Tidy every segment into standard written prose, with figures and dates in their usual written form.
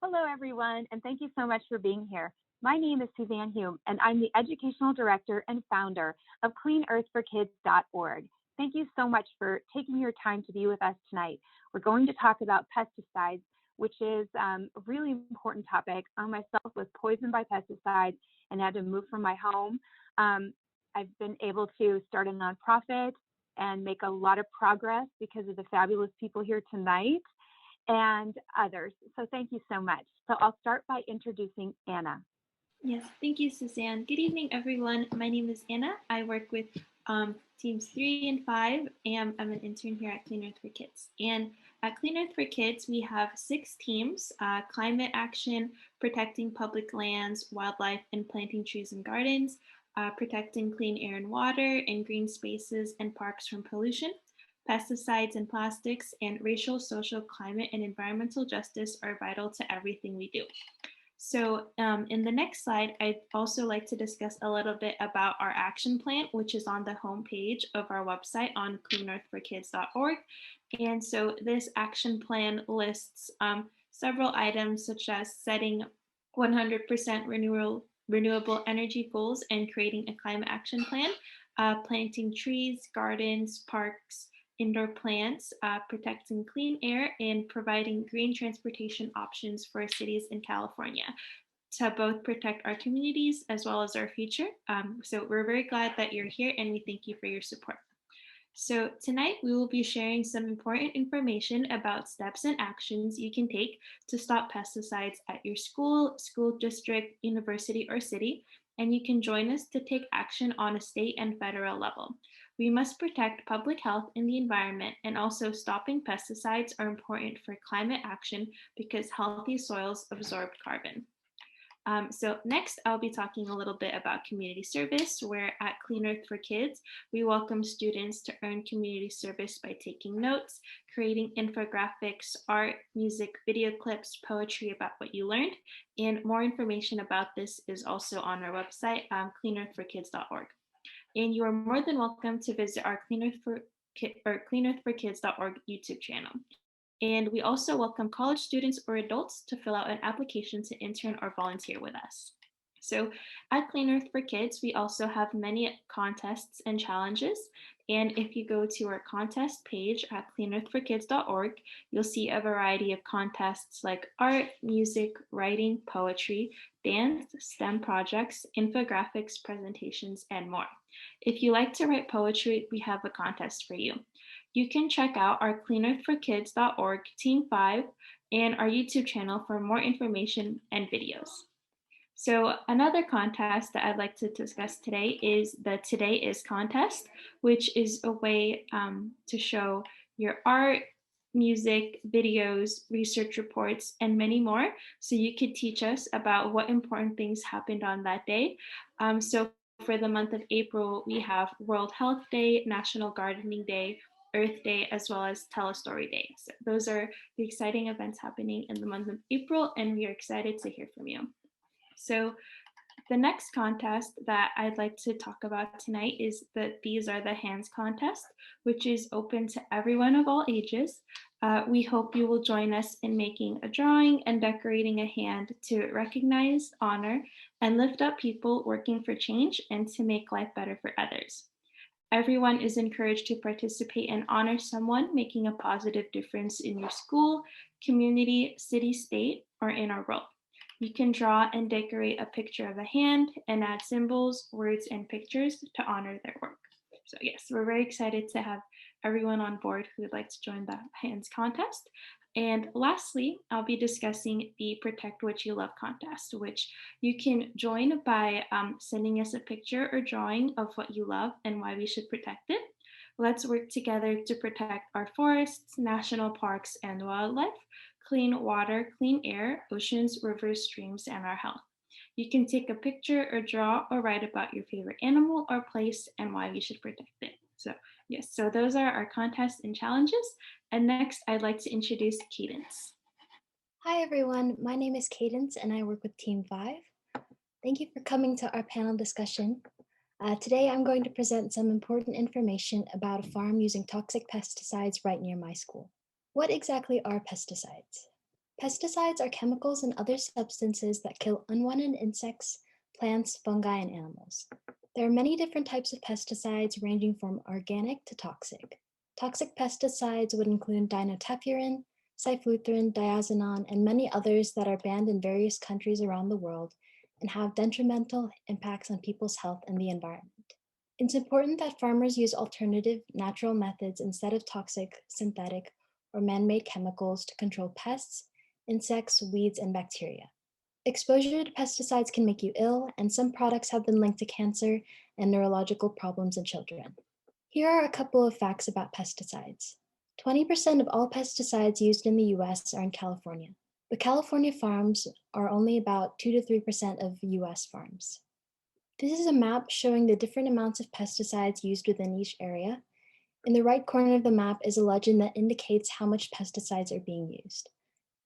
Hello, everyone, and thank you so much for being here. My name is Suzanne Hume, and I'm the Educational Director and founder of CleanEarthForKids.org. Thank you so much for taking your time to be with us tonight. We're going to talk about pesticides, which is a really important topic. I myself was poisoned by pesticides and had to move from my home. I've been able to start a nonprofit and make a lot of progress because of the fabulous people here tonight and others. So thank you so much. So I'll start by introducing Anna. Yes, thank you, Suzanne. Good evening, everyone. My name is Anna. I work with teams 3 and 5, and I'm an intern here at Clean Earth for Kids. And at Clean Earth for Kids, we have 6 teams: climate action, protecting public lands, wildlife, and planting trees and gardens, protecting clean air and water, and green spaces and parks from pollution. Pesticides and plastics, and racial, social, climate, and environmental justice are vital to everything we do. So in the next slide, I'd also like to discuss a little bit about our action plan, which is on the homepage of our website on cleanearthforkids.org. And so this action plan lists several items such as setting 100% renewable energy goals and creating a climate action plan, planting trees, gardens, parks, indoor plants, protecting clean air, and providing green transportation options for cities in California to both protect our communities as well as our future. So we're very glad that you're here, and we thank you for your support. So tonight we will be sharing some important information about steps and actions you can take to stop pesticides at your school, school district, university, or city, and you can join us to take action on a state and federal level. We must protect public health and the environment, and also stopping pesticides are important for climate action because healthy soils absorb carbon. So next, I'll be talking a little bit about community service, where at Clean Earth for Kids, we welcome students to earn community service by taking notes, creating infographics, art, music, video clips, poetry about what you learned. And more information about this is also on our website, cleanearthforkids.org. And you are more than welcome to visit our cleanearthforkids.org YouTube channel. And we also welcome college students or adults to fill out an application to intern or volunteer with us. So at Clean Earth for Kids, we also have many contests and challenges. And if you go to our contest page at cleanearthforkids.org, you'll see a variety of contests like art, music, writing, poetry, dance, STEM projects, infographics, presentations, and more. If you like to write poetry, we have a contest for you. You can check out our cleanearthforkids.org Team 5 and our YouTube channel for more information and videos. So another contest that I'd like to discuss today is the Today Is contest, which is a way to show your art, music, videos, research reports, and many more. So you could teach us about what important things happened on that day. So for the month of April, we have World Health Day, National Gardening Day, Earth Day, as well as Tell a Story Day. So those are the exciting events happening in the month of April, and we are excited to hear from you. So the next contest that I'd like to talk about tonight is the These Are the Hands contest, which is open to everyone of all ages. We hope you will join us in making a drawing and decorating a hand to recognize, honor, and lift up people working for change and to make life better for others. Everyone is encouraged to participate and honor someone making a positive difference in your school, community, city, state, or in our world. You can draw and decorate a picture of a hand and add symbols, words, and pictures to honor their work. So yes, we're very excited to have everyone on board who would like to join the Hands contest. And lastly, I'll be discussing the Protect What You Love contest, which you can join by sending us a picture or drawing of what you love and why we should protect it. Let's work together to protect our forests, national parks, and wildlife, clean water, clean air, oceans, rivers, streams, and our health. You can take a picture or draw or write about your favorite animal or place and why we should protect it. So yes, so those are our contests and challenges. And next, I'd like to introduce Cadence. Hi everyone, my name is Cadence and I work with Team 5. Thank you for coming to our panel discussion. Today I'm going to present some important information about a farm using toxic pesticides right near my school. What exactly are pesticides? Pesticides are chemicals and other substances that kill unwanted insects, plants, fungi, and animals. There are many different types of pesticides ranging from organic to toxic. Toxic pesticides would include dinotefuran, cyfluthren, diazinon, and many others that are banned in various countries around the world and have detrimental impacts on people's health and the environment. It's important that farmers use alternative natural methods instead of toxic, synthetic, or man-made chemicals to control pests, insects, weeds, and bacteria. Exposure to pesticides can make you ill, and some products have been linked to cancer and neurological problems in children. Here are a couple of facts about pesticides. 20% of all pesticides used in the US are in California, but California farms are only about 2 to 3% of US farms. This is a map showing the different amounts of pesticides used within each area. In the right corner of the map is a legend that indicates how much pesticides are being used.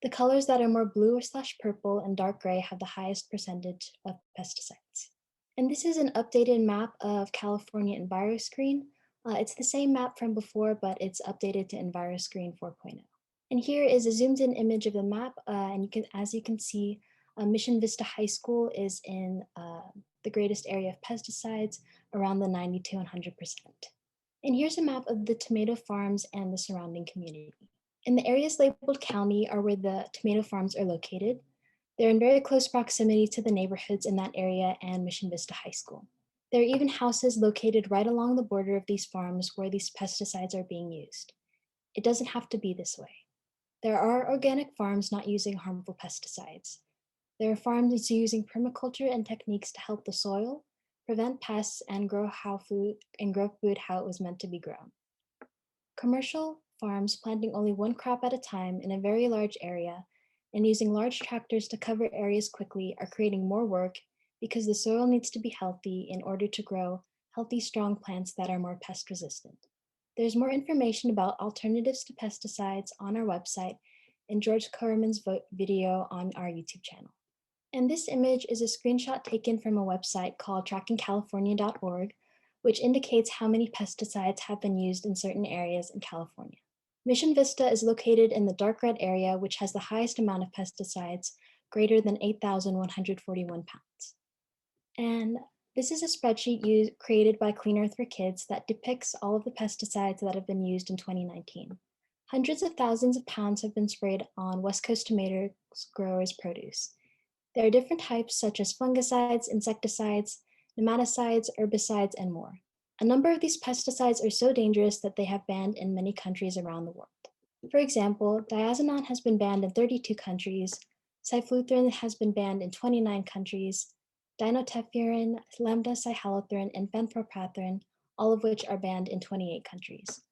The colors that are more blue or /purple and dark gray have the highest percentage of pesticides. And this is an updated map of California EnviroScreen. It's the same map from before, but it's updated to EnviroScreen 4.0. And here is a zoomed in image of the map. And as you can see, Mission Vista High School is in the greatest area of pesticides, around the 90 to 100%. And here's a map of the tomato farms and the surrounding community. And the areas labeled county are where the tomato farms are located. They're in very close proximity to the neighborhoods in that area and Mission Vista High School. There are even houses located right along the border of these farms where these pesticides are being used. It doesn't have to be this way. There are organic farms not using harmful pesticides. There are farms using permaculture and techniques to help the soil, prevent pests, and grow food how it was meant to be grown. Commercial farms planting only one crop at a time in a very large area and using large tractors to cover areas quickly are creating more work because the soil needs to be healthy in order to grow healthy, strong plants that are more pest resistant. There's more information about alternatives to pesticides on our website and George Kerman's video on our YouTube channel. And this image is a screenshot taken from a website called trackingcalifornia.org, which indicates how many pesticides have been used in certain areas in California. Mission Vista is located in the dark red area, which has the highest amount of pesticides, greater than 8,141 pounds. And this is a spreadsheet created by Clean Earth for Kids that depicts all of the pesticides that have been used in 2019. Hundreds of thousands of pounds have been sprayed on West Coast tomato growers' produce. There are different types such as fungicides, insecticides, nematicides, herbicides, and more. A number of these pesticides are so dangerous that they have banned in many countries around the world. For example, diazinon has been banned in 32 countries, cyfluthren has been banned in 29 countries, dinotefuran, lambda-cyhalothrin, and fenfluramine, all of which are banned in 28 countries,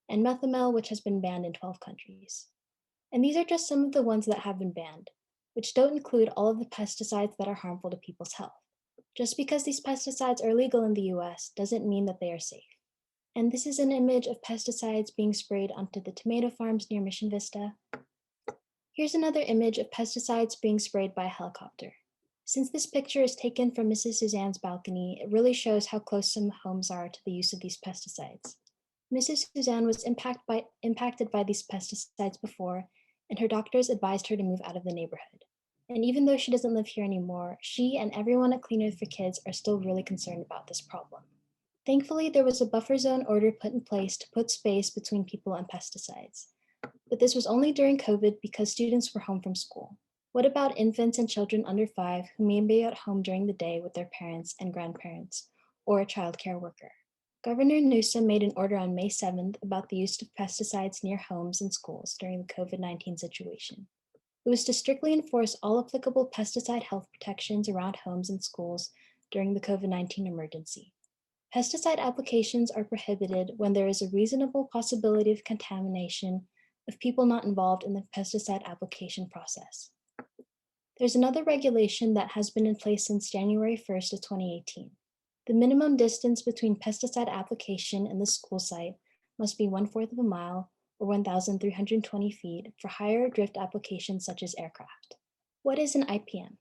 and methomel, which has been banned in 12 countries. And these are just some of the ones that have been banned, which don't include all of the pesticides that are harmful to people's health. Just because these pesticides are legal in the US doesn't mean that they are safe. And this is an image of pesticides being sprayed onto the tomato farms near Mission Vista. Here's another image of pesticides being sprayed by a helicopter. Since this picture is taken from Mrs. Suzanne's balcony, it really shows how close some homes are to the use of these pesticides. Mrs. Suzanne was impacted by these pesticides before, and her doctors advised her to move out of the neighborhood. And even though she doesn't live here anymore, she and everyone at Clean Earth for Kids are still really concerned about this problem. Thankfully, there was a buffer zone order put in place to put space between people and pesticides. But this was only during COVID because students were home from school. What about infants and children under 5 who may be at home during the day with their parents and grandparents or a childcare worker? Governor Newsom made an order on May 7th about the use of pesticides near homes and schools during the COVID-19 situation. It was to strictly enforce all applicable pesticide health protections around homes and schools during the COVID-19 emergency. Pesticide applications are prohibited when there is a reasonable possibility of contamination of people not involved in the pesticide application process. There's another regulation that has been in place since January 1st of 2018. The minimum distance between pesticide application and the school site must be 1/4 of a mile or 1,320 feet for higher drift applications such as aircraft. What is an IPM?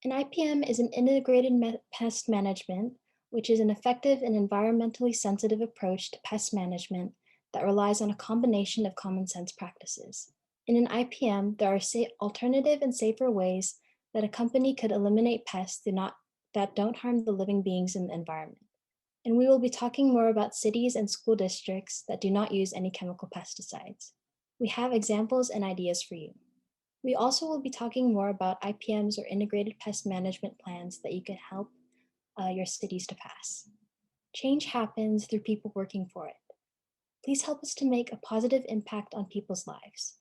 An IPM is an integrated pest management, which is an effective and environmentally sensitive approach to pest management that relies on a combination of common sense practices. In an IPM, there are alternative and safer ways that a company could eliminate pests that don't harm the living beings in the environment. And we will be talking more about cities and school districts that do not use any chemical pesticides. We have examples and ideas for you. We also will be talking more about IPMs or integrated pest management plans that you can help your cities to pass. Change happens through people working for it. Please help us to make a positive impact on people's lives.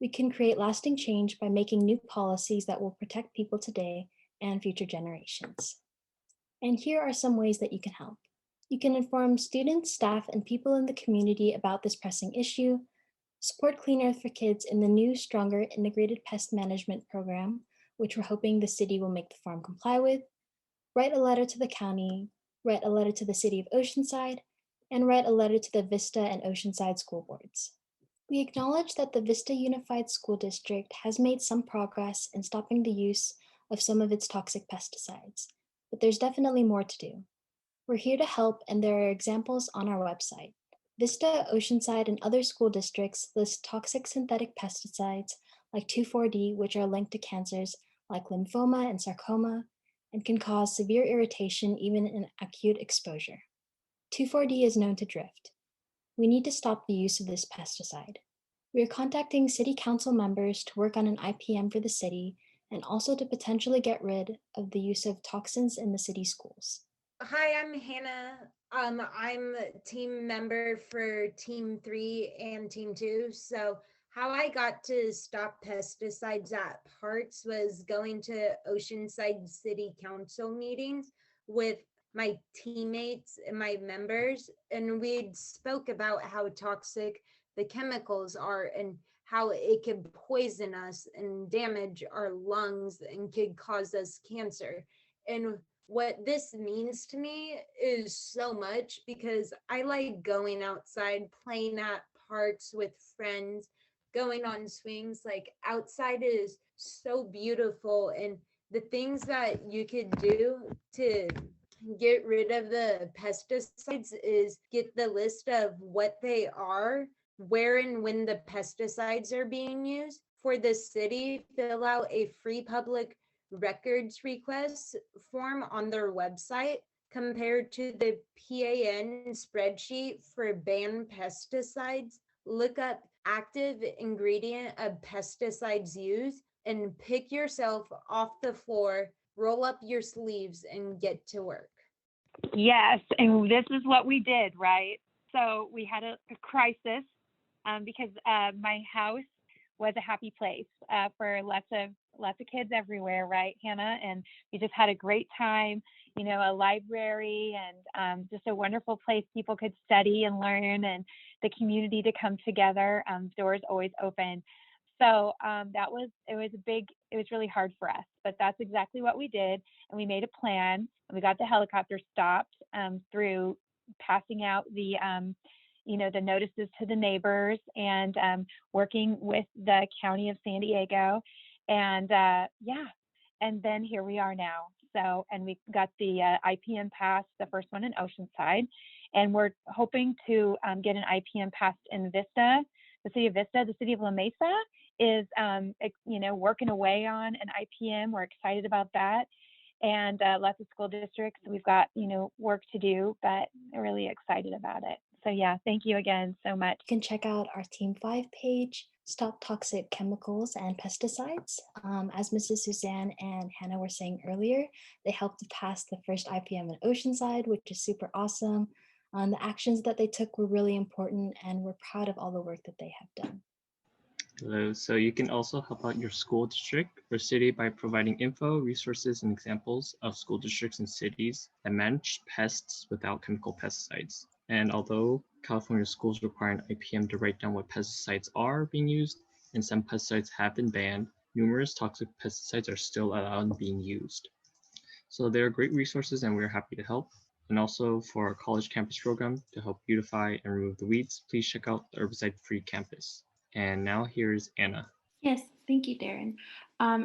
We can create lasting change by making new policies that will protect people today and future generations. And here are some ways that you can help. You can inform students, staff, and people in the community about this pressing issue, support Clean Earth for Kids in the new, stronger integrated pest management program, which we're hoping the city will make the farm comply with, write a letter to the county, write a letter to the city of Oceanside, and write a letter to the Vista and Oceanside school boards. We acknowledge that the Vista Unified School District has made some progress in stopping the use of some of its toxic pesticides, but there's definitely more to do. We're here to help, and there are examples on our website. Vista, Oceanside, and other school districts list toxic synthetic pesticides like 2,4-D, which are linked to cancers like lymphoma and sarcoma, and can cause severe irritation even in acute exposure. 2,4-D is known to drift. We need to stop the use of this pesticide. We are contacting City Council members to work on an IPM for the city and also to potentially get rid of the use of toxins in the city schools. Hi, I'm Hannah. I'm a team member for Team 3 and Team 2. So how I got to stop pesticides at parks was going to Oceanside City Council meetings with my teammates and my members, and we spoke about how toxic the chemicals are and how it could poison us and damage our lungs and could cause us cancer. And what this means to me is so much because I like going outside, playing at parks with friends, going on swings. Like outside is so beautiful, and the things that you could do to get rid of the pesticides is get the list of what they are, where and when the pesticides are being used. For the city, fill out a free public records request form on their website compared to the PAN spreadsheet for banned pesticides. Look up active ingredient of pesticides used and pick yourself off the floor, roll up your sleeves, and get to work. Yes, and this is what we did, right? So we had a crisis because my house was a happy place for lots of kids everywhere, right, Hannah? And we just had a great time, a library and just a wonderful place people could study and learn, and the community to come together. Doors always open. So it was really hard for us, but that's exactly what we did. And we made a plan, and we got the helicopter stopped through passing out the notices to the neighbors and working with the County of San Diego. And and then here we are now. So, and we got the IPM passed, the first one in Oceanside, and we're hoping to get an IPM passed in Vista, the city of Vista. The city of La Mesa is, working away on an IPM. We're excited about that. And lots of school districts. We've got, work to do, but we're really excited about it. So yeah, thank you again so much. You can check out our Team 5 page, Stop Toxic Chemicals and Pesticides. As Mrs. Suzanne and Hannah were saying earlier, they helped to pass the first IPM in Oceanside, which is super awesome. The actions that they took were really important, and we're proud of all the work that they have done. Hello. So you can also help out your school district or city by providing info, resources, and examples of school districts and cities that manage pests without chemical pesticides. And although California schools require an IPM to write down what pesticides are being used, and some pesticides have been banned, numerous toxic pesticides are still allowed and being used. So they are great resources, and we're happy to help. And also for our college campus program to help beautify and remove the weeds, please check out the Herbicide Free Campus. And now here's Anna. Yes, thank you, Darren.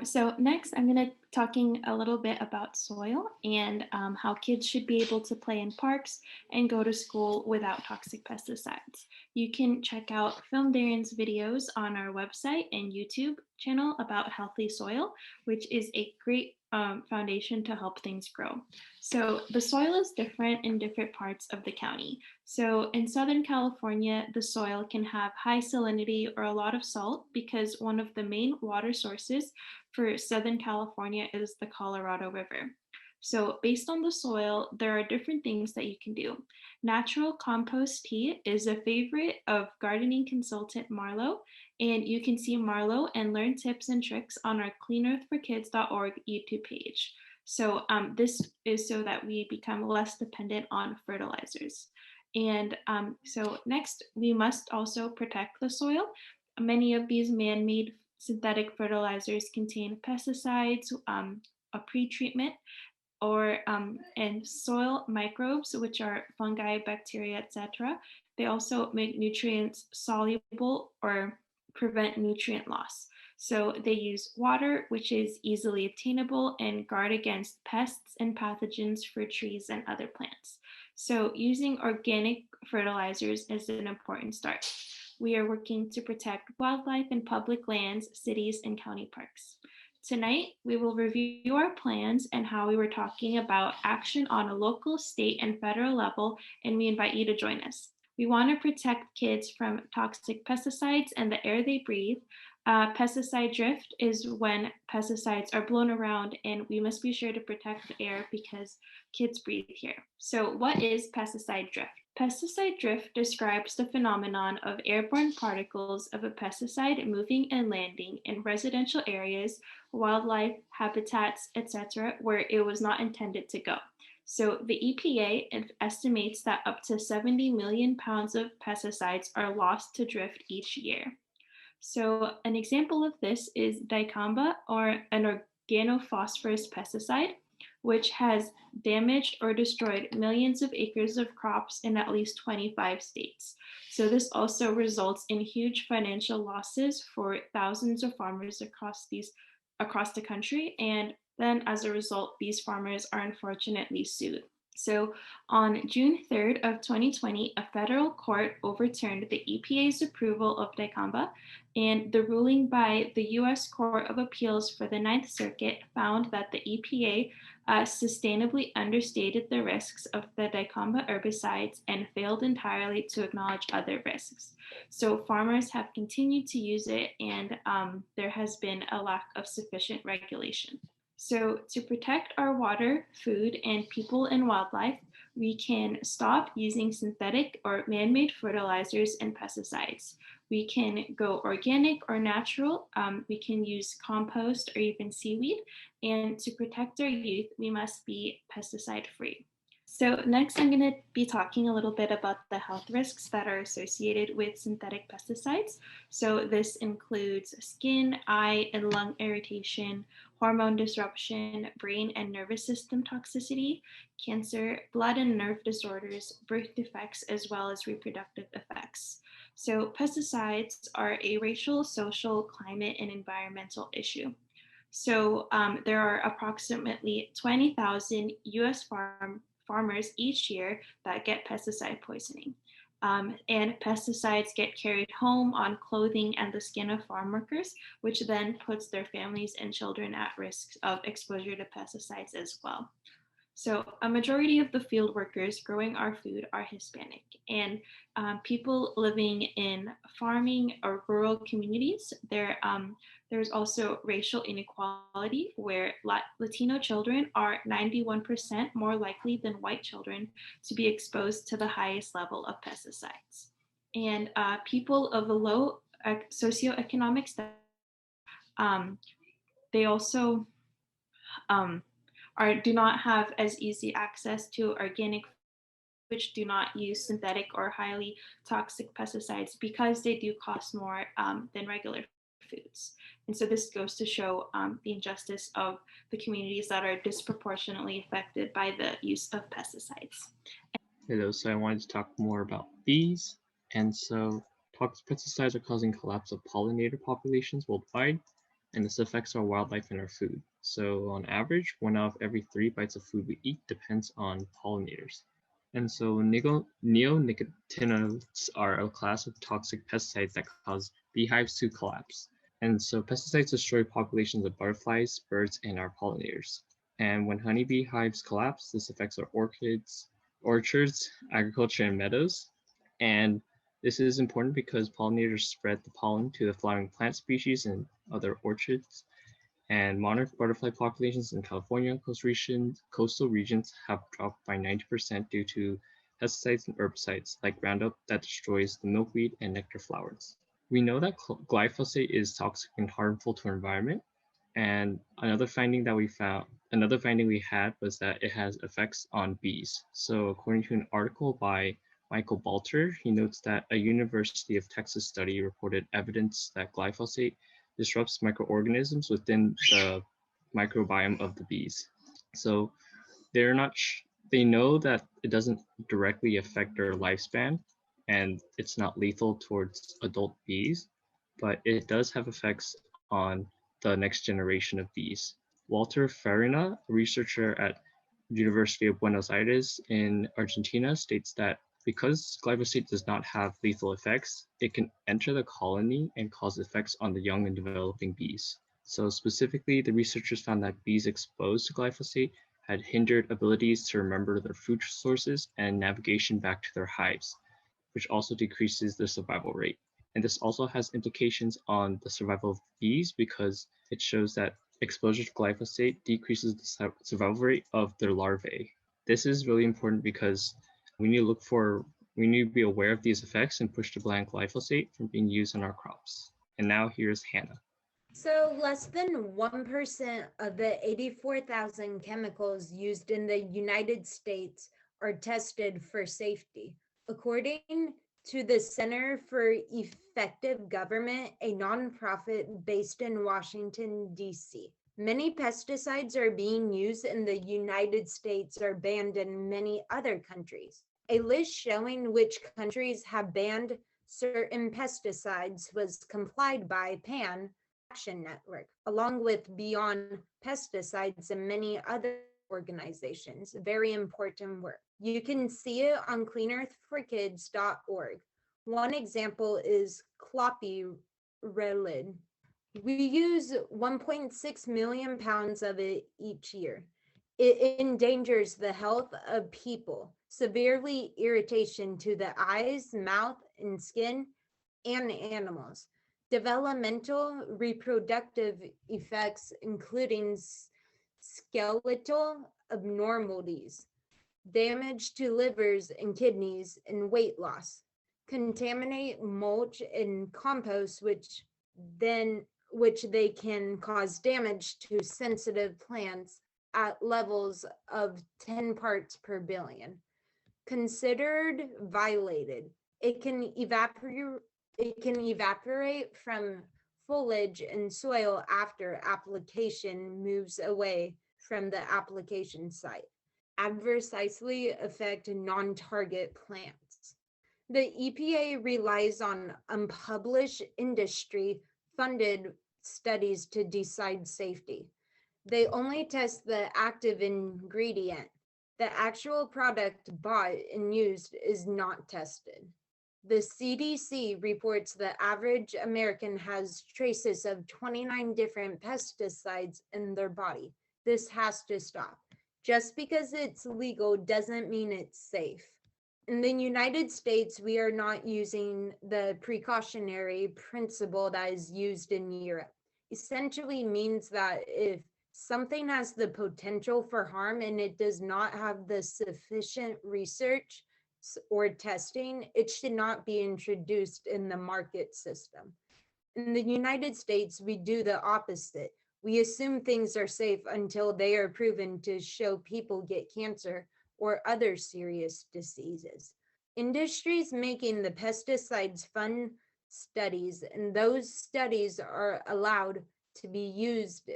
So next, I'm going to talking a little bit about soil and how kids should be able to play in parks and go to school without toxic pesticides. You can check out Film Darren's videos on our website and YouTube channel about healthy soil, which is a great foundation to help things grow. So the soil is different in different parts of the county. So in Southern California, the soil can have high salinity or a lot of salt because one of the main water sources for Southern California is the Colorado River. So based on the soil, there are different things that you can do. Natural compost tea is a favorite of gardening consultant Marlo, and you can see Marlo and learn tips and tricks on our cleanearthforkids.org YouTube page. So this is so that we become less dependent on fertilizers. And so next, we must also protect the soil. Many of these man-made synthetic fertilizers contain pesticides, a pre-treatment, or and soil microbes, which are fungi, bacteria, etc. They also make nutrients soluble or prevent nutrient loss. So they use water, which is easily obtainable, and guard against pests and pathogens for trees and other plants. So using organic fertilizers is an important start. We are working to protect wildlife in public lands, cities, and county parks. Tonight, we will review our plans and how we were talking about action on a local, state, and federal level, and we invite you to join us. We want to protect kids from toxic pesticides and the air they breathe. Pesticide drift is when pesticides are blown around, and we must be sure to protect the air because kids breathe here. So what is pesticide drift? Pesticide drift describes the phenomenon of airborne particles of a pesticide moving and landing in residential areas, wildlife, habitats, etc., where it was not intended to go. So the EPA estimates that up to 70 million pounds of pesticides are lost to drift each year. So an example of this is dicamba, or an organophosphorus pesticide, which has damaged or destroyed millions of acres of crops in at least 25 states. So this also results in huge financial losses for thousands of farmers across the country, and then as a result, these farmers are unfortunately sued. So on June 3rd of 2020, a federal court overturned the EPA's approval of dicamba, and the ruling by the U.S. Court of Appeals for the Ninth Circuit found that the EPA sustainably understated the risks of the dicamba herbicides and failed entirely to acknowledge other risks. So farmers have continued to use it, and there has been a lack of sufficient regulation. So to protect our water, food, and people and wildlife, we can stop using synthetic or man-made fertilizers and pesticides. We can go organic or natural. We can use compost or even seaweed. And to protect our youth, we must be pesticide-free. So next, I'm going to be talking a little bit about the health risks that are associated with synthetic pesticides. So this includes skin, eye, and lung irritation, hormone disruption, brain and nervous system toxicity, cancer, blood and nerve disorders, birth defects, as well as reproductive effects. So pesticides are a racial, social, climate, and environmental issue. So there are approximately 20,000 US farmers each year that get pesticide poisoning. And pesticides get carried home on clothing and the skin of farm workers, which then puts their families and children at risk of exposure to pesticides as well. So a majority of the field workers growing our food are Hispanic, and people living in farming or rural communities, there's also racial inequality where Latino children are 91% more likely than white children to be exposed to the highest level of pesticides. And people of a low socioeconomic status, they also do not have as easy access to organic, which do not use synthetic or highly toxic pesticides because they do cost more than regular foods. And so this goes to show the injustice of the communities that are disproportionately affected by the use of pesticides. Hello, so I wanted to talk more about these. And so Toxic pesticides are causing collapse of pollinator populations worldwide, and this affects our wildlife and our food. So on average, 1 out of every 3 bites of food we eat depends on pollinators. And so neonicotinoids are a class of toxic pesticides that cause beehives to collapse. And so pesticides destroy populations of butterflies, birds, and our pollinators. And when honeybee hives collapse, this affects our orchards, agriculture, and meadows. And this is important because pollinators spread the pollen to the flowering plant species in other orchards. And monarch butterfly populations in California coastal regions have dropped by 90% due to pesticides and herbicides like Roundup that destroys the milkweed and nectar flowers. We know that glyphosate is toxic and harmful to our environment. And another finding we had was that it has effects on bees. So according to an article by Michael Balter, he notes that a University of Texas study reported evidence that glyphosate disrupts microorganisms within the microbiome of the bees. So they know that it doesn't directly affect their lifespan and it's not lethal towards adult bees, but it does have effects on the next generation of bees. Walter Farina, a researcher at University of Buenos Aires in Argentina, states that because glyphosate does not have lethal effects, it can enter the colony and cause effects on the young and developing bees. So specifically, the researchers found that bees exposed to glyphosate had hindered abilities to remember their food sources and navigation back to their hives, which also decreases the survival rate. And this also has implications on the survival of bees because it shows that exposure to glyphosate decreases the survival rate of their larvae. This is really important because we need to be aware of these effects and push to ban glyphosate from being used in our crops. And now here's Hannah. So less than 1% of the 84,000 chemicals used in the United States are tested for safety. According to the Center for Effective Government, a nonprofit based in Washington, D.C. Many pesticides are being used in the United States or banned in many other countries. A list showing which countries have banned certain pesticides was complied by PAN Action Network, along with Beyond Pesticides and many other organizations. Very important work. You can see it on cleanearthforkids.org. One example is clopyralid. We use 1.6 million pounds of it each year. It endangers the health of people, severely irritation to the eyes, mouth, and skin, and animals. Developmental reproductive effects, including skeletal abnormalities, damage to livers and kidneys, and weight loss. Contaminate mulch and compost, which they can cause damage to sensitive plants at levels of 10 parts per billion. Considered violated, it can evaporate from foliage and soil after application moves away from the application site. Adversely affect non-target plants. The EPA relies on unpublished industry-funded studies to decide safety. They only test the active ingredient. The actual product bought and used is not tested. The CDC reports the average American has traces of 29 different pesticides in their body. This has to stop. Just because it's legal doesn't mean it's safe. In the United States, we are not using the precautionary principle that is used in Europe. Essentially means that if something has the potential for harm and it does not have the sufficient research or testing, it should not be introduced in the market system. In the United States, we do the opposite. We assume things are safe until they are proven to show people get cancer or other serious diseases. Industries making the pesticides fund studies, and those studies are allowed to be used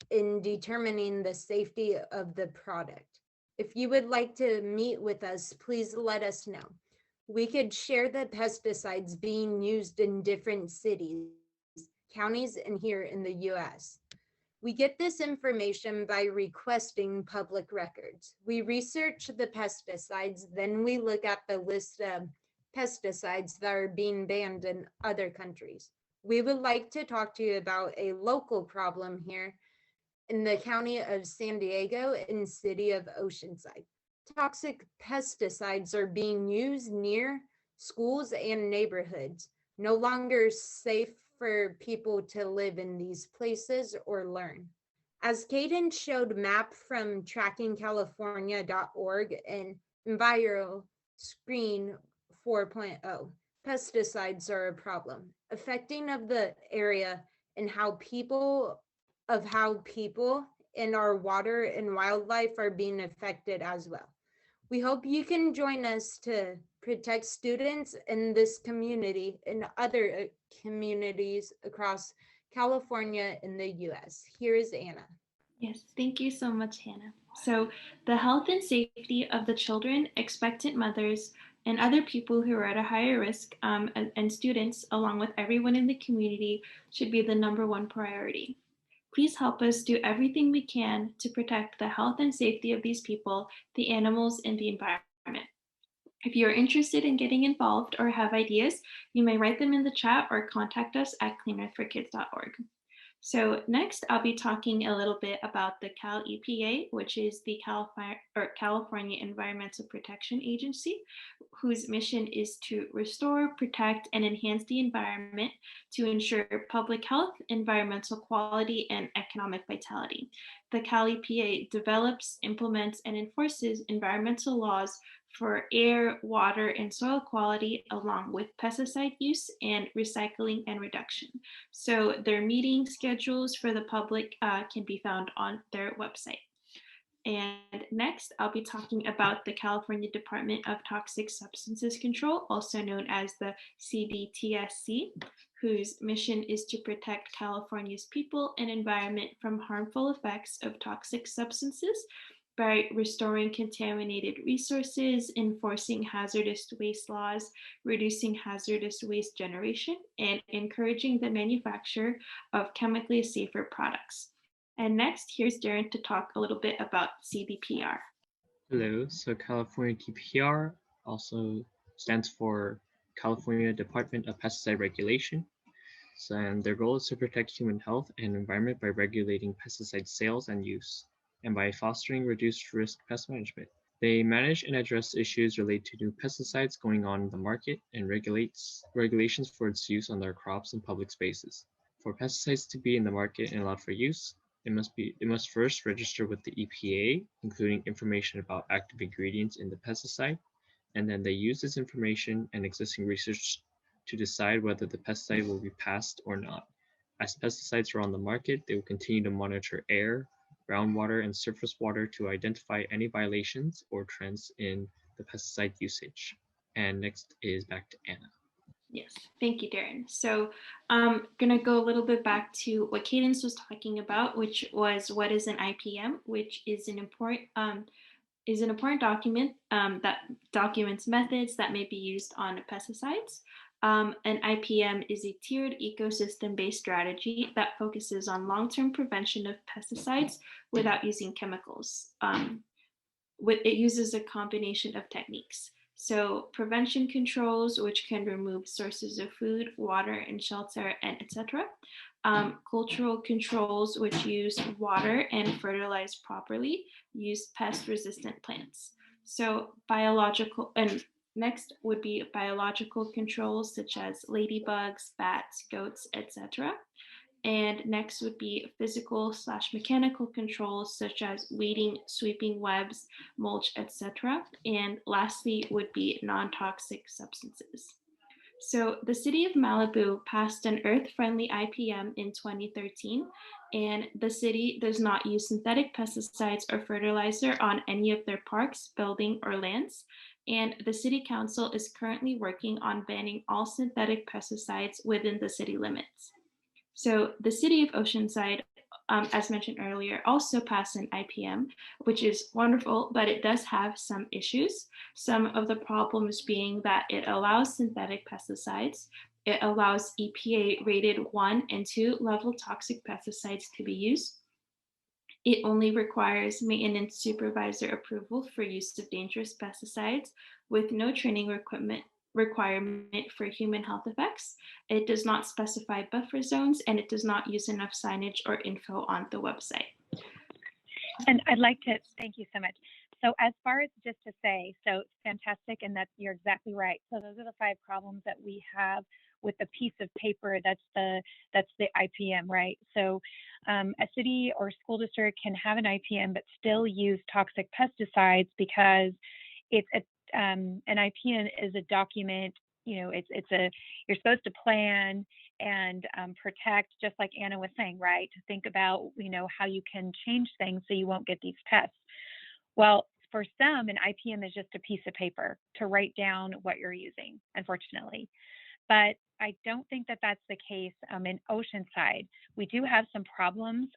in determining the safety of the product. If you would like to meet with us, please let us know. We could share the pesticides being used in different cities, counties, and here in the US. We get this information by requesting public records. We research the pesticides, then we look at the list of pesticides that are being banned in other countries. We would like to talk to you about a local problem here in the county of San Diego and city of Oceanside. Toxic pesticides are being used near schools and neighborhoods, no longer safe for people to live in these places or learn. As Caden showed map from trackingcalifornia.org and Enviro Screen 4.0, pesticides are a problem affecting of the area and how people in our water and wildlife are being affected as well. We hope you can join us to protect students in this community and other communities across California and the US. Here is Anna. Yes, thank you so much, Hannah. So, the health and safety of the children, expectant mothers, and other people who are at a higher risk, and students, along with everyone in the community, should be the #1 priority. Please help us do everything we can to protect the health and safety of these people, the animals, and the environment. If you're interested in getting involved or have ideas, you may write them in the chat or contact us at cleanearthforkids.org. So next, I'll be talking a little bit about the Cal EPA, which is the California Environmental Protection Agency, whose mission is to restore, protect, and enhance the environment to ensure public health, environmental quality, and economic vitality. The Cal EPA develops, implements, and enforces environmental laws for air, water, and soil quality, along with pesticide use and recycling and reduction. So their meeting schedules for the public can be found on their website. And next, I'll be talking about the California Department of Toxic Substances Control, also known as the CDTSC, whose mission is to protect California's people and environment from harmful effects of toxic substances by restoring contaminated resources, enforcing hazardous waste laws, reducing hazardous waste generation, and encouraging the manufacture of chemically safer products. And next, here's Darren to talk a little bit about CDPR. Hello, so California DPR also stands for California Department of Pesticide Regulation. And their goal is to protect human health and environment by regulating pesticide sales and use, and by fostering reduced risk pest management. They manage and address issues related to new pesticides going on in the market and regulations for its use on their crops and public spaces. For pesticides to be in the market and allowed for use, it must first register with the EPA, including information about active ingredients in the pesticide, and then they use this information and existing research to decide whether the pesticide will be passed or not. As pesticides are on the market, they will continue to monitor air, groundwater, and surface water to identify any violations or trends in the pesticide usage. And next is back to Anna. Yes, thank you, Darren. So I'm going to go a little bit back to what Cadence was talking about, which was what is an IPM, which is an important document that documents methods that may be used on pesticides. An IPM is a tiered ecosystem-based strategy that focuses on long-term prevention of pesticides without using chemicals. It uses a combination of techniques. So prevention controls, which can remove sources of food, water, and shelter, and etc. Cultural controls, which use water and fertilize properly, use pest-resistant plants. So next would be biological controls such as ladybugs, bats, goats, etc. And next would be physical/mechanical controls such as weeding, sweeping webs, mulch, etc. And lastly would be non-toxic substances. So the city of Malibu passed an earth-friendly IPM in 2013, and the city does not use synthetic pesticides or fertilizer on any of their parks, buildings, or lands. And the city council is currently working on banning all synthetic pesticides within the city limits. So the city of Oceanside as mentioned earlier, also passed an IPM, which is wonderful, but it does have some issues. Some of the problems being that it allows synthetic pesticides, it allows EPA rated 1 and 2 level toxic pesticides to be used. It only requires maintenance supervisor approval for use of dangerous pesticides with no training requirement for human health effects. It does not specify buffer zones, and it does not use enough signage or info on the website. And I'd like to thank you so much. So as far as just to say, so fantastic, and you're exactly right. So those are the 5 problems that we have with the piece of paper that's the IPM, right? So a city or school district can have an IPM but still use toxic pesticides because it's an IPM is a document. You know, you're supposed to plan and protect, just like Anna was saying, right? To think about, you know, how you can change things so you won't get these pests. Well, for some, an IPM is just a piece of paper to write down what you're using, unfortunately. But I don't think that that's the case in Oceanside. We do have some problems,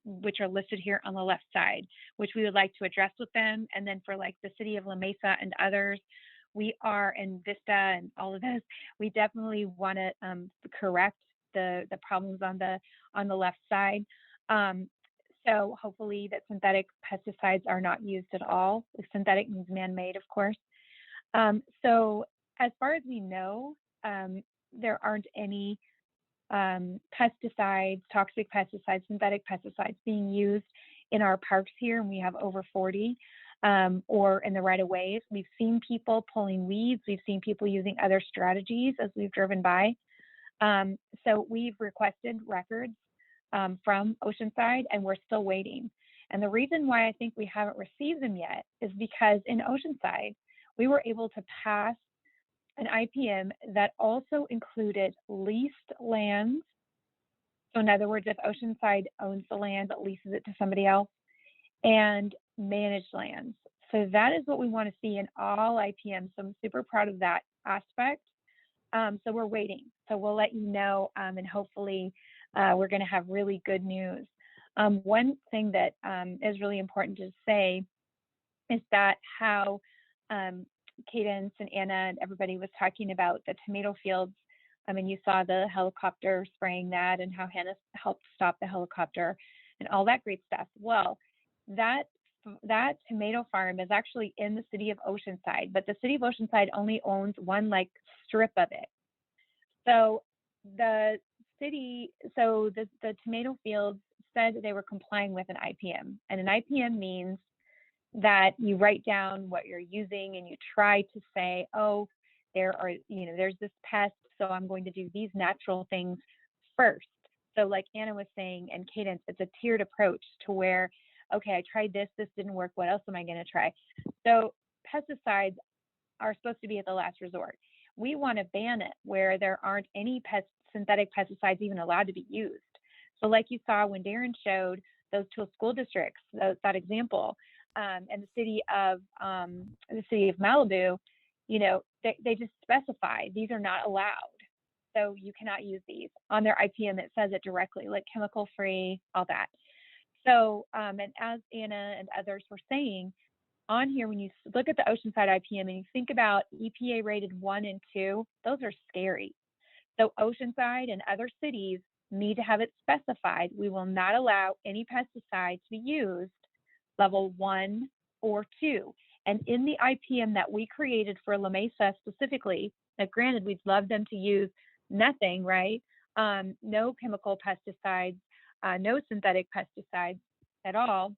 which are listed here on the left side, which we would like to address with them. And then for like the city of La Mesa and others, we are in Vista and all of this, we definitely want to correct the problems on the left side. So hopefully that synthetic pesticides are not used at all. Synthetic means man-made, of course. So as far as we know, there aren't any pesticides, toxic pesticides, synthetic pesticides being used in our parks here, and we have over 40, or in the right-of-ways. We've seen people pulling weeds. We've seen people using other strategies as we've driven by. So we've requested records from Oceanside, and we're still waiting. And the reason why I think we haven't received them yet is because in Oceanside, we were able to pass an IPM that also included leased lands. So in other words, if Oceanside owns the land but leases it to somebody else, and managed lands. So that is what we want to see in all IPMs. So I'm super proud of that aspect. So we're waiting. So we'll let you know, and hopefully we're going to have really good news. One thing that is really important to say is that how Cadence and Anna and everybody was talking about the tomato fields. I mean, you saw the helicopter spraying that and how Hannah helped stop the helicopter and all that great stuff. Well, that tomato farm is actually in the city of Oceanside, but the city of Oceanside only owns one like strip of it. So the tomato fields said that they were complying with an IPM, and an IPM means that you write down what you're using and you try to say, oh, there's this pest, so I'm going to do these natural things first. So like Anna was saying, and Cadence, it's a tiered approach to where, okay, I tried this didn't work, what else am I going to try? So pesticides are supposed to be at the last resort. We want to ban it where there aren't any synthetic pesticides even allowed to be used. So like you saw when Darren showed those 2 school districts, that example, and the city of Malibu, you know, they just specify these are not allowed. So you cannot use these. On their IPM, it says it directly, like chemical free, all that. So, and as Anna and others were saying, on here, when you look at the Oceanside IPM and you think about EPA rated 1 and 2, those are scary. So Oceanside and other cities need to have it specified. We will not allow any pesticide to be used level 1 or 2. And in the IPM that we created for La Mesa specifically, now granted, we'd love them to use nothing, right? No chemical pesticides, no synthetic pesticides at all.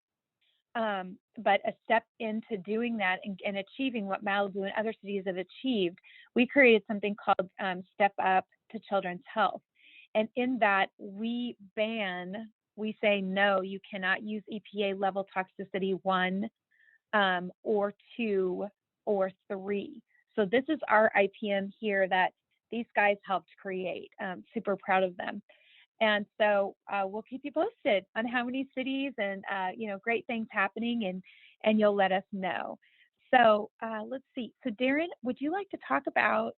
But a step into doing that and achieving what Malibu and other cities have achieved, we created something called Step Up to Children's Health. And in that, we say, no, you cannot use EPA level toxicity 1 or 2 or 3. So this is our IPM here that these guys helped create. Super proud of them. And so we'll keep you posted on how many cities and, great things happening, and you'll let us know. So let's see. So Darren, would you like to talk about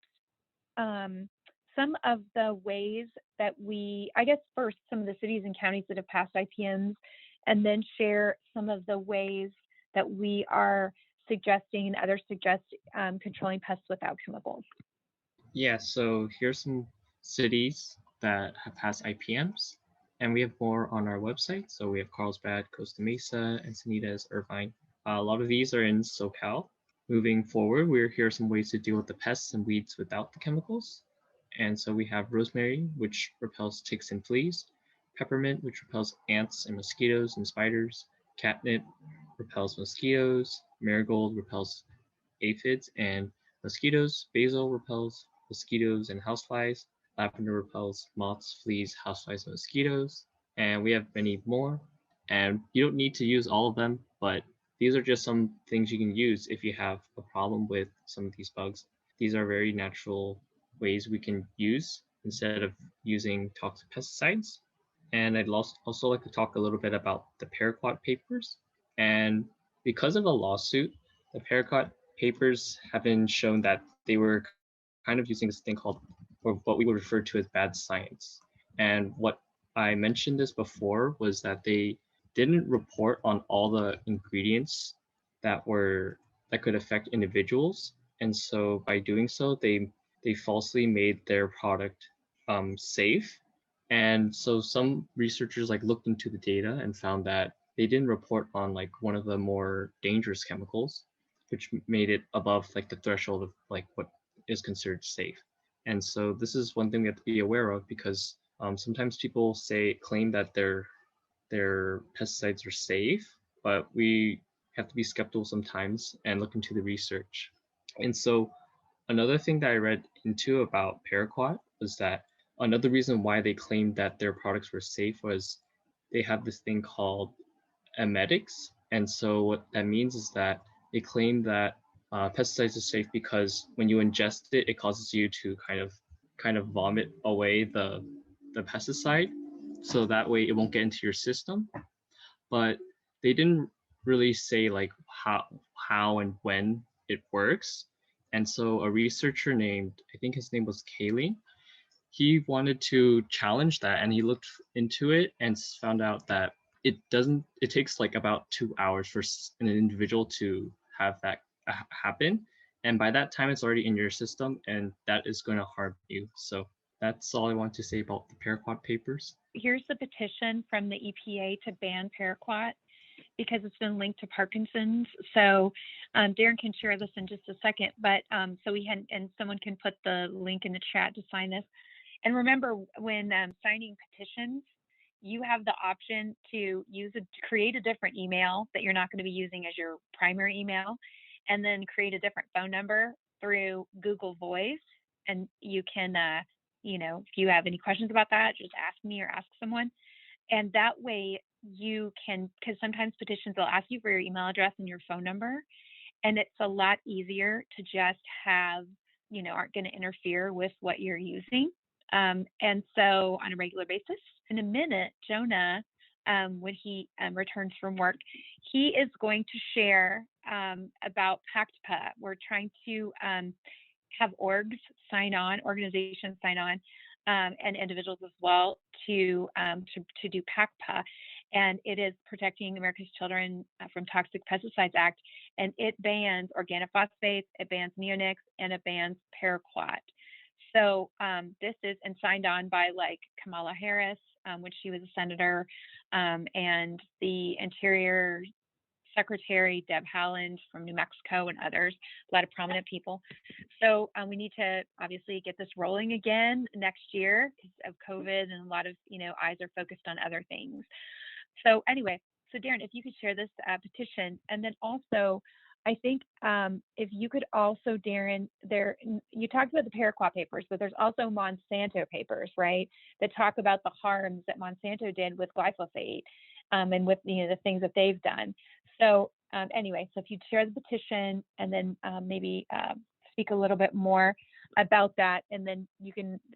some of the ways that I guess first, some of the cities and counties that have passed IPMs, and then share some of the ways that we are suggesting and others suggest controlling pests without chemicals. Yeah, so here's some cities that have passed IPMs, and we have more on our website. So we have Carlsbad, Costa Mesa, Encinitas, Irvine. A lot of these are in SoCal. Moving forward, here are some ways to deal with the pests and weeds without the chemicals. And so we have rosemary, which repels ticks and fleas, peppermint, which repels ants and mosquitoes and spiders, catnip repels mosquitoes, marigold repels aphids and mosquitoes, basil repels mosquitoes and houseflies, lavender repels moths, fleas, houseflies, and mosquitoes, and we have many more. And you don't need to use all of them, but these are just some things you can use if you have a problem with some of these bugs. These are very natural ways we can use instead of using toxic pesticides. And I'd also like to talk a little bit about the paraquat papers. And because of a lawsuit, the paraquat papers have been shown that they were kind of using this thing called, or what we would refer to as bad science. And what I mentioned this before was that they didn't report on all the ingredients that could affect individuals. And so by doing so, they falsely made their product safe. And so some researchers looked into the data and found that they didn't report on one of the more dangerous chemicals, which made it above the threshold of what is considered safe. And so this is one thing we have to be aware of, because sometimes people claim that their pesticides are safe, but we have to be skeptical sometimes and look into the research. And so another thing that I read into about paraquat was that another reason why they claimed that their products were safe was they have this thing called emetics. And so what that means is that they claim that pesticides are safe because when you ingest it, it causes you to kind of vomit away the pesticide, so that way it won't get into your system. But they didn't really say how and when it works. And so a researcher named, I think his name was Kayleen, he wanted to challenge that, and he looked into it and found out that it takes about 2 hours for an individual to have that happen. And by that time, it's already in your system, and that is going to harm you. So that's all I want to say about the paraquat papers. Here's the petition from the EPA to ban paraquat, because it's been linked to Parkinson's. So Darren can share this in just a second, but so someone can put the link in the chat to sign this. And remember, when signing petitions, you have the option to create a different email that you're not going to be using as your primary email, and then create a different phone number through Google Voice. And you can, if you have any questions about that, just ask me or ask someone. And that way you can, because sometimes petitions will ask you for your email address and your phone number, and it's a lot easier to just have, aren't going to interfere with what you're using. And so on a regular basis, in a minute, Jonah, when he returns from work, he is going to share about PACTPA. We're trying to have organizations sign on, and individuals as well to do PACTPA. And it is Protecting America's Children from Toxic Pesticides Act, and it bans organophosphates, it bans neonics, and it bans paraquat. So this is signed on by Kamala Harris, when she was a senator, and the Interior Secretary Deb Haaland from New Mexico, and others, a lot of prominent people. So we need to obviously get this rolling again next year because of COVID, and a lot of eyes are focused on other things. So anyway, so Darren, if you could share this petition, and then also, I think if you could also, Darren, you talked about the paraquat papers, but there's also Monsanto papers, right, that talk about the harms that Monsanto did with glyphosate, and with the things that they've done. So anyway, so if you'd share the petition, and then maybe speak a little bit more about that, and then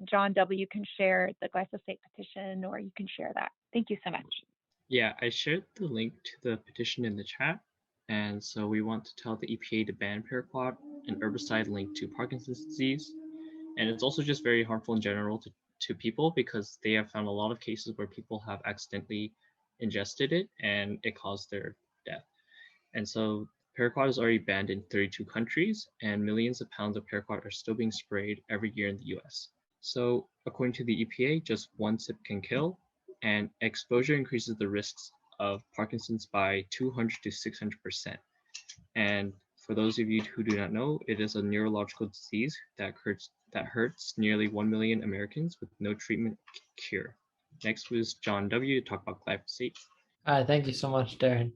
John W. can share the glyphosate petition, or you can share that. Thank you so much. Yeah, I shared the link to the petition in the chat. And so we want to tell the EPA to ban paraquat, an herbicide linked to Parkinson's disease. And it's also just very harmful in general to people because they have found a lot of cases where people have accidentally ingested it and it caused their death. And so paraquat is already banned in 32 countries, and millions of pounds of paraquat are still being sprayed every year in the US. So according to the EPA, just one sip can kill, and exposure increases the risks of Parkinson's by 200 to 600%. And for those of you who do not know, it is a neurological disease that hurts nearly 1 million Americans with no treatment cure. Next was John W. to talk about glyphosate. Hi, thank you so much, Darren.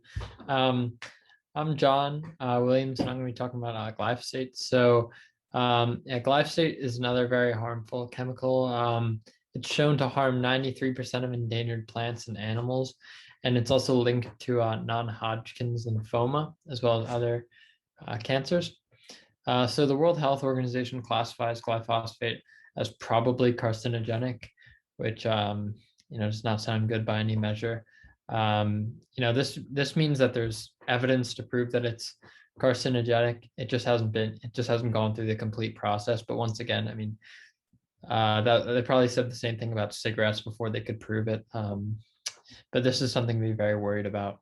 I'm John Williams, and I'm going to be talking about glyphosate. So, yeah, glyphosate is another very harmful chemical. It's shown to harm 93% of endangered plants and animals, and it's also linked to non-Hodgkin's lymphoma, as well as other cancers. So the World Health Organization classifies glyphosate as probably carcinogenic, which does not sound good by any measure. This means that there's evidence to prove that it's carcinogenic. It just hasn't gone through the complete process. But once again, I mean, that they probably said the same thing about cigarettes before they could prove it. But this is something to be very worried about.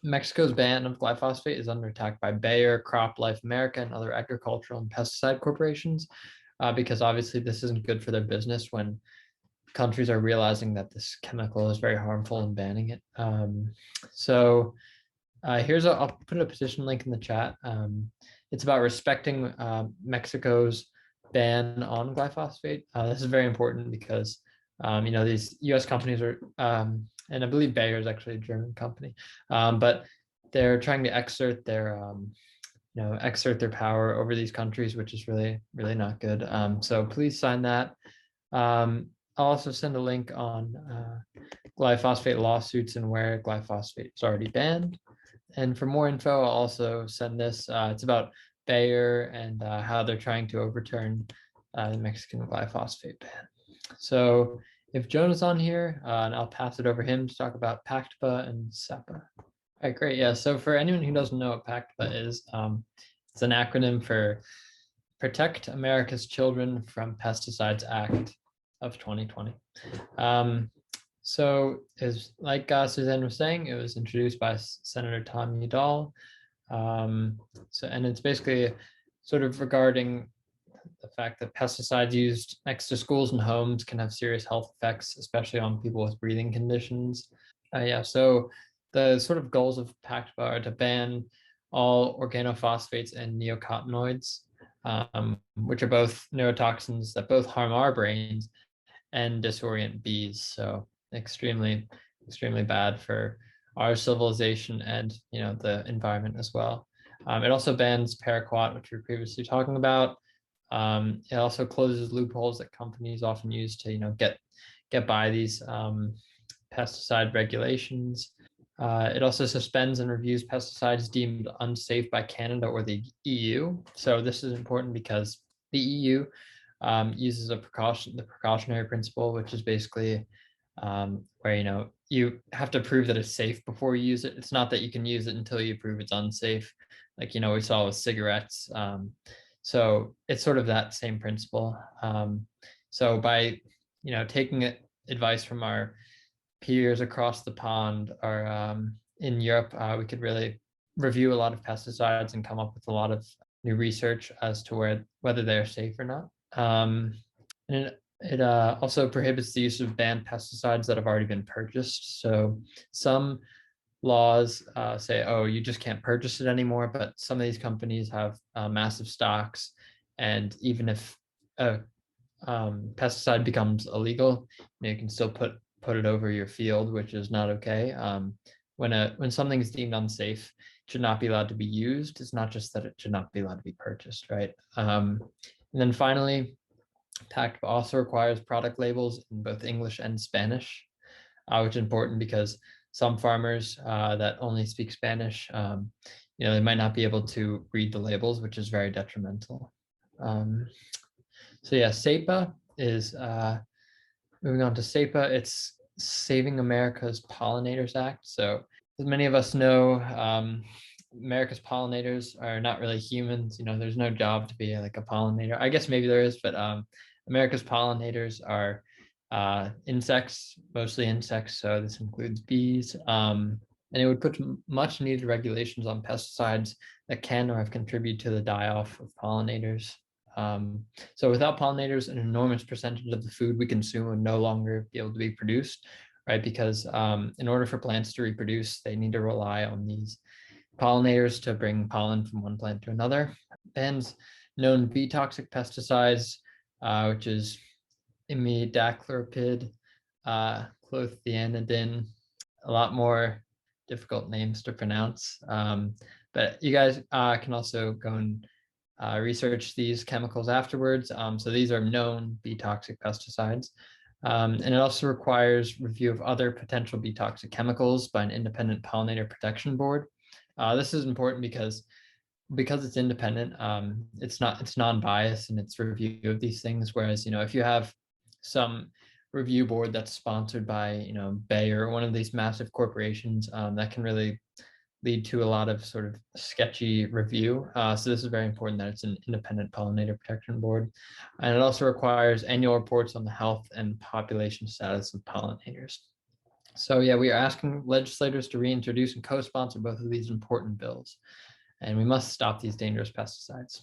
Mexico's ban of glyphosate is under attack by Bayer, CropLife America, and other agricultural and pesticide corporations, because obviously this isn't good for their business when countries are realizing that this chemical is very harmful and banning it. I'll put a petition link in the chat. It's about respecting Mexico's ban on glyphosate. This is very important because these U.S. companies are, and I believe Bayer is actually a German company, but they're trying to exert their power over these countries, which is really, really not good. So please sign that. I'll also send a link on glyphosate lawsuits and where glyphosate is already banned. And for more info, I'll also send this. It's about Bayer and how they're trying to overturn the Mexican glyphosate ban. So if Joan is on here, and I'll pass it over him to talk about PACTPA and SEPA. All right, great. Yeah, so for anyone who doesn't know what PACTPA is, it's an acronym for Protect America's Children from Pesticides Act of 2020. So is like Suzanne was saying, it was introduced by Senator Tom Udall. And it's basically sort of regarding the fact that pesticides used next to schools and homes can have serious health effects, especially on people with breathing conditions. So the sort of goals of PACTPA are to ban all organophosphates and neocotinoids, which are both neurotoxins that both harm our brains and disorient bees. So extremely, extremely bad for our civilization and the environment as well. It also bans paraquat, which we were previously talking about. It also closes loopholes that companies often use to get by these pesticide regulations. It also suspends and reviews pesticides deemed unsafe by Canada or the EU. So this is important because the EU uses the precautionary principle, which is basically where you have to prove that it's safe before you use it. It's not that you can use it until you prove it's unsafe, like we saw with cigarettes. So it's sort of that same principle. So by taking advice from our peers across the pond or in Europe, we could really review a lot of pesticides and come up with a lot of new research as to whether they're safe or not. And it also prohibits the use of banned pesticides that have already been purchased. So some laws say, oh, you just can't purchase it anymore, but some of these companies have massive stocks, and even if a pesticide becomes illegal, you can still put it over your field, which is not okay. When something is deemed unsafe, it should not be allowed to be used. It's not just that it should not be allowed to be purchased, right? And then finally, PACTPA also requires product labels in both English and Spanish, which is important because some farmers that only speak Spanish, they might not be able to read the labels, which is very detrimental. SEPA is, moving on to SEPA, it's Saving America's Pollinators Act. So as many of us know, America's pollinators are not really humans. There's no job to be like a pollinator. I guess maybe there is, but America's pollinators are insects, mostly insects. So this includes bees. And it would put much needed regulations on pesticides that can or have contributed to the die-off of pollinators. So without pollinators, an enormous percentage of the food we consume would no longer be able to be produced, right? Because in order for plants to reproduce, they need to rely on these pollinators to bring pollen from one plant to another. And known bee toxic pesticides, which is imidacloprid, clothianidin, a lot more difficult names to pronounce. But you guys can also go and research these chemicals afterwards. So these are known bee toxic pesticides. And it also requires review of other potential bee toxic chemicals by an independent pollinator protection board. This is important because it's independent. It's non-biased in its review of these things. Whereas, if you have some review board that's sponsored by, Bayer or one of these massive corporations, that can really lead to a lot of sort of sketchy review. So this is very important that it's an independent pollinator protection board. And it also requires annual reports on the health and population status of pollinators. So yeah, we are asking legislators to reintroduce and co-sponsor both of these important bills. And we must stop these dangerous pesticides.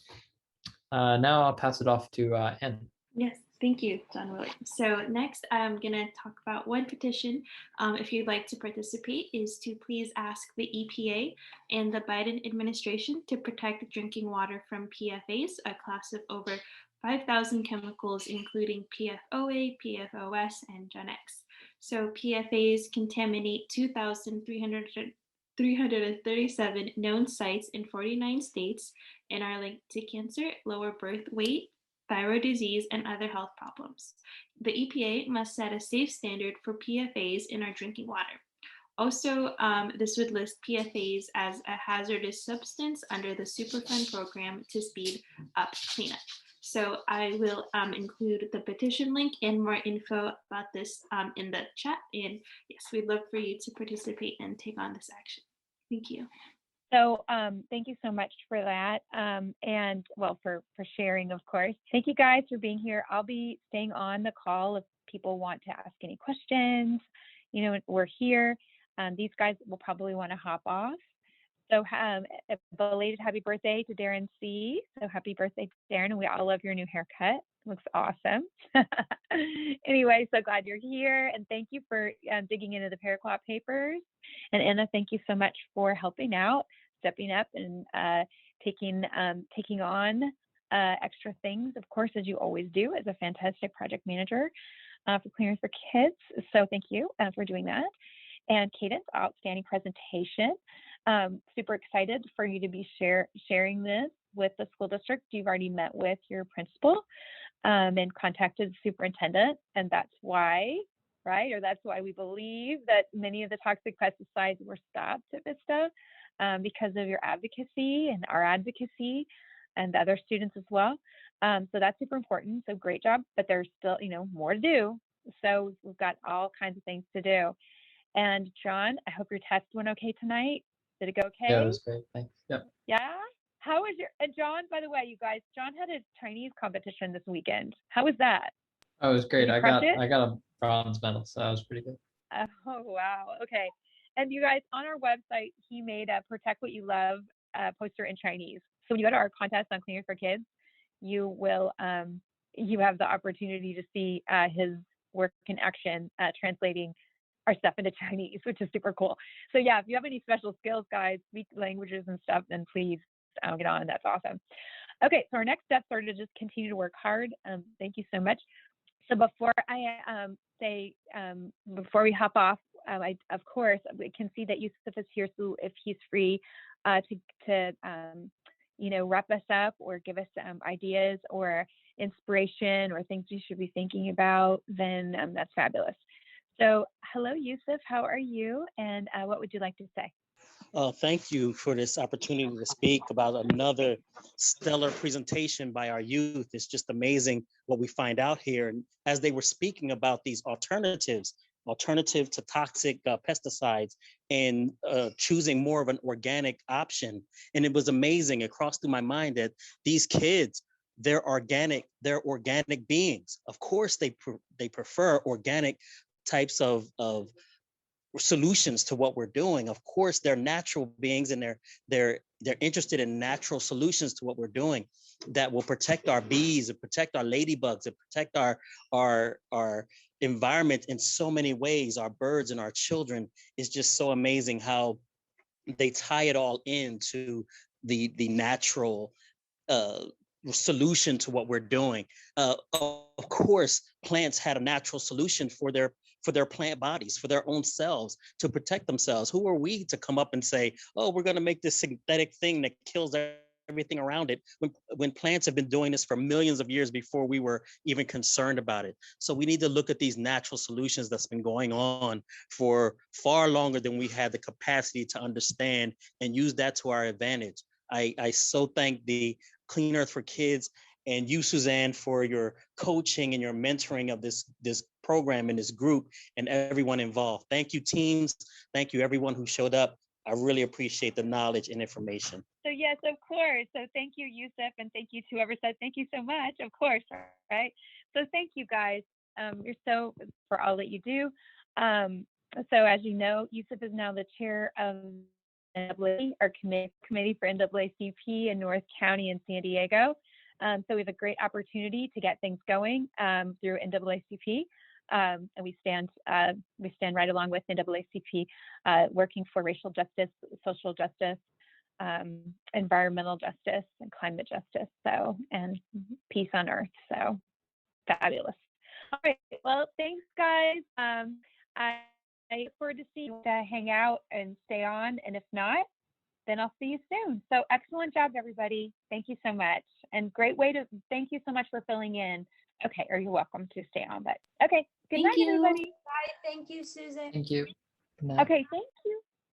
Now I'll pass it off to Anne. Yes, thank you, John Willard. So next, I'm going to talk about one petition. If you'd like to participate, is to please ask the EPA and the Biden administration to protect drinking water from PFAS, a class of over 5,000 chemicals, including PFOA, PFOS, and Gen X. So PFAS contaminate 2,337 known sites in 49 states and are linked to cancer, lower birth weight, thyroid disease, and other health problems. The EPA must set a safe standard for PFAS in our drinking water. Also, this would list PFAS as a hazardous substance under the Superfund program to speed up cleanup. So I will include the petition link and more info about this in the chat. And yes, we'd love for you to participate and take on this action. Thank you. So thank you so much for that. And well, for sharing, of course. Thank you guys for being here. I'll be staying on the call if people want to ask any questions. We're here. These guys will probably want to hop off. So a belated happy birthday to Darren C. So happy birthday, Darren. And we all love your new haircut. Looks awesome. Anyway, so glad you're here. And thank you for digging into the Paraquat papers. And Anna, thank you so much for helping out, stepping up and taking on extra things, of course, as you always do as a fantastic project manager for Clean Earth for Kids. So thank you for doing that. And Cadence, outstanding presentation. Super excited for you to be sharing this with the school district. You've already met with your principal and contacted the superintendent, and that's why, right? Or that's why we believe that many of the toxic pesticides were stopped at Vista because of your advocacy and our advocacy and the other students as well. So that's super important. So great job, but there's still, more to do. So we've got all kinds of things to do. And John, I hope your test went okay tonight. Did it go okay? Yeah, it was great. Thanks. Yep. Yeah. How was and John, by the way, you guys, John had a Chinese competition this weekend. How was that? Oh, it was great. I got it? a bronze medal, so that was pretty good. Oh, wow. Okay. And you guys, on our website, he made a Protect What You Love poster in Chinese. So when you go to our contest on Clean Earth for Kids, you will you have the opportunity to see his work in action translating our stuff into Chinese, which is super cool. So yeah, if you have any special skills, guys, speak languages and stuff, then please get on. That's awesome. Okay, so our next steps are to just continue to work hard. Thank you so much. So before I before we hop off, of course, we can see that Yusuf is here, so if he's free to wrap us up or give us ideas or inspiration or things we should be thinking about, then that's fabulous. So hello, Yusuf, how are you? And what would you like to say? Thank you for this opportunity to speak about another stellar presentation by our youth. It's just amazing what we find out here. And as they were speaking about these alternative to toxic pesticides and choosing more of an organic option. And it was amazing. It crossed through my mind that these kids they're organic beings. Of course, they prefer organic types of solutions to what we're doing. Of course, they're natural beings, and they're interested in natural solutions to what we're doing that will protect our bees and protect our ladybugs and protect our environment in so many ways, our birds and our children. Is just so amazing how they tie it all into the natural solution to what we're doing. Of course, plants had a natural solution for their plant bodies, for their own selves, to protect themselves. Who are we to come up and say, oh, we're going to make this synthetic thing that kills everything around it, when plants have been doing this for millions of years before we were even concerned about it? So we need to look at these natural solutions that's been going on for far longer than we had the capacity to understand, and use that to our advantage. I so thank the Clean Earth for Kids and you, Suzanne, for your coaching and your mentoring of this program and this group and everyone involved. Thank you, teams. Thank you, everyone who showed up. I really appreciate the knowledge and information. So yes, of course. So thank you, Yusuf, and thank you to whoever said thank you so much. Of course, right? So thank you guys. You're so for all that you do. So as you know, Yusuf is now the chair of NAACP, our committee for NAACP in North County and San Diego. So we have a great opportunity to get things going through NAACP. And we stand right along with NAACP, working for racial justice, social justice, environmental justice, and climate justice. So, and peace on earth. So fabulous. All right. Well, thanks, guys. I look forward to seeing you to hang out and stay on. And if not, then I'll see you soon. So excellent job, everybody. Thank you so much. And great way to, thank you so much for filling in. Okay, or you're welcome to stay on, but okay. Good night, everybody. Bye. Thank you, Susan. Thank you. Good night. Okay, thank you.